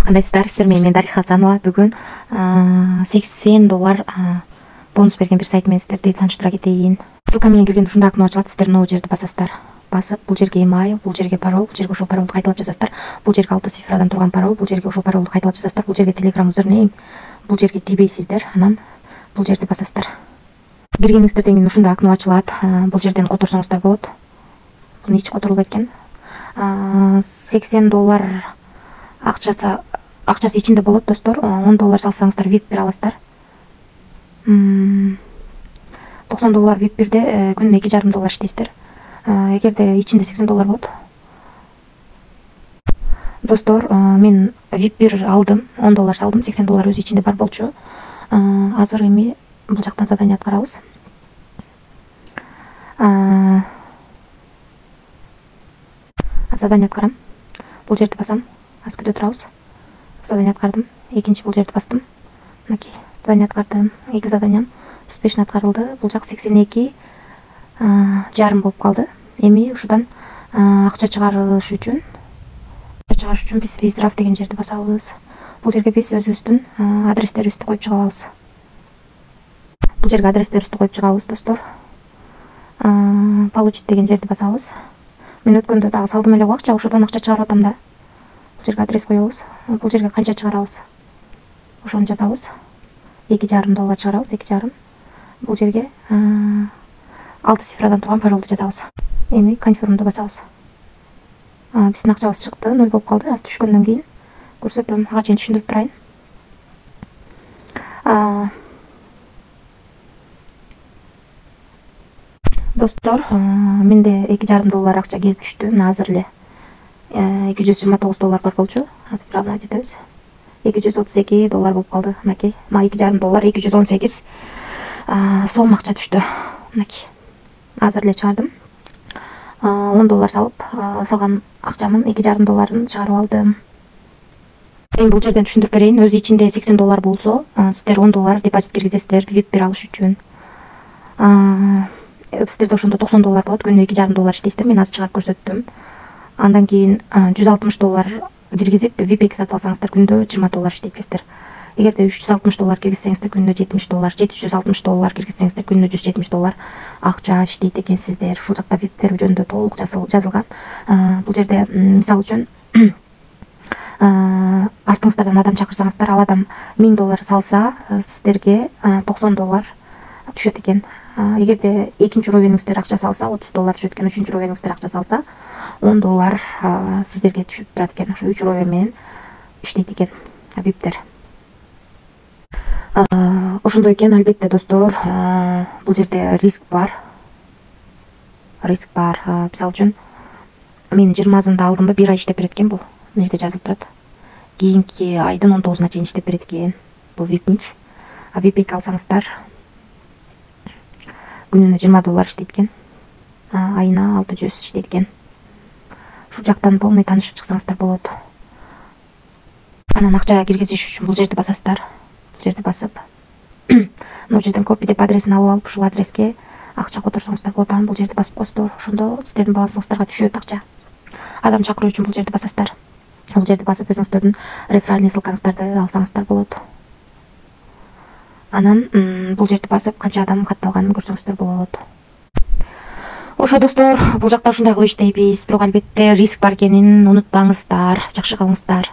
Кандайсыздар? Сиздер менен Дариха Хасанова. Бүгүн $80 бонус берген бир сайт менен сиздерди тааныштыра кетейин. Ссылка менен киргенде ушундай окно ачылат. Сиздер могу жерди басасыздар. Басып, бул жерге email, бул жерге пароль, бул жерге ошол паролду кайталап жазасыздар. Бул жерге 6 цифрадан турган пароль, бул жерге ошол паролду кайталап жазасыздар. Бул жерге Telegram username, бул жерге тийбейсиздер. Анан бул жерди басасыздар. Киргениңиздерден кийин ушундай окно ачылат. Бул жерден которсоңуздар болот. Буну эч которулбайт экен. $80 акчасы ичинде болот, достор. $10 салсаңыздар VIP бир аласыздар. $90 VIP бирде күнүнө $2,5 иштейсиздер. Эгерде ичинде $80 болот. Достор, мен VIP бир алдым, $10 салдым, $80 өзү ичинде бар болчу. Азыр эми бул жактан задание аткарабыз. Задание аткарам. Бул жерди басам. Аз күтө турабыз. Задание аткардым. Экинчи бул жерди бастым. Мынакей, задание аткардым. 2 заданиям успешно аткарылды. Бул жак 82,5 болуп калды. Эми ушудан акча чыгарыш үчүн биз Виздрав деген жерди басабыз. Бул жерге биз өзүбүздүн адрестерибизди коюп чыга алабыз. Бул жерге адрестерибизди коюп чыгабыз, достор. Получить деген жерди басабыз. Мен өткөндө дагы салдым эле акча, ошодон акча чыгарып атам да. Бул жерге адрес коебуз. Бул жерге канча чыгарабыз? Ошону жазабыз. $2,5 чыгарабыз, 2,5. Бул жерге 6 цифрадан турган паролду жазабыз. Эми конфирмду басабыз. Биздин акчабыз чыкты, 0 болуп калды. Аз түшкөндөн кийин көрсөтөм. Ага чейин түшүндүрүп турайын. Достор, менде $2,5 акча келип түштү. Мына азыр эле $229 бар болчу. Азыр бир абнат этебиз. $232 болуп калды. Мынакей, $2,5 218 сом акча түштү. Мынакей. Азыр эле чыгардым. $10 салып, салган акчамын $2,5 чыгарып алдым. Эми бул жерден түшүндүрүп берейин. Өзү ичинде $80 болсо, сиздер $10 депозит киргизесиздер, VIP бир алыш үчүн. Сиздерде ошондо $90 болот, күнүнө $2,5 иштейсиздер. Мен азыр чыгарып көрсөттүм. Андан кийин $160 киргизип, VIP 2 сатып алсаңыздар, күндө $20 иштейсиздер. Эгерде $360 киргизсеңиздер, күнүнө $70, $760 киргизсеңиздер, күнүнө $170 акча иштейт экенсиздер. Ушул жакта VIP'тер жөнүндө толук жазылган. Бул жерде мисалы үчүн артыңыздардан адам чакырсаңыздар, ал адам $1000 салса, сиздерге $90 түшөт экен. Эгерде экинчи уровениңиздер акча салса, $30 түшөт экен. Үчүнчү уровениңиздер акча салса, $10 сиздерге түшүп турат экен. Ошо 3 уровень менен иштейт экен VIP'тер. Ошондой экен, албетте, достор. Бул жерде риск бар. Мисалы үчүн мен 20-сында алдым, бир ай иштеп берет экен бул. Мына жерде жазылып турат. Кийинки айдын 19-на чейин иштеп берет экен. Бул VIP-нч. VIP 2 алсаңыздар, күнүнө $20 иштейт экен. Айына 600 иштейт экен. Ушул жактан полный таанышып чыксаңыздар болот. Анан акча киргизиш үчүн бул жерди басасыздар. Бул жерди басып, бул жерден копи деп адресин алып ушул адреске акча которсоңуздар болот. Анан бул жерди басып коесуздар. Ошондо сиздердин балансыңыздарга түшөт акча. Адам чакыруу үчүн бул жерди басасыздар. Бул жерди басып өзүңүздөрдүн реферальный ссылкаңыздарды алсаңыздар болот. Анан бул жерди басып канча адам катталганын көрсөңүздөр болот. Ошо, достор, бул жакта ушундай кылып иштейбиз. Бирок албетте риск бар экенин унутпаңыздар. Жакшы калыңыздар.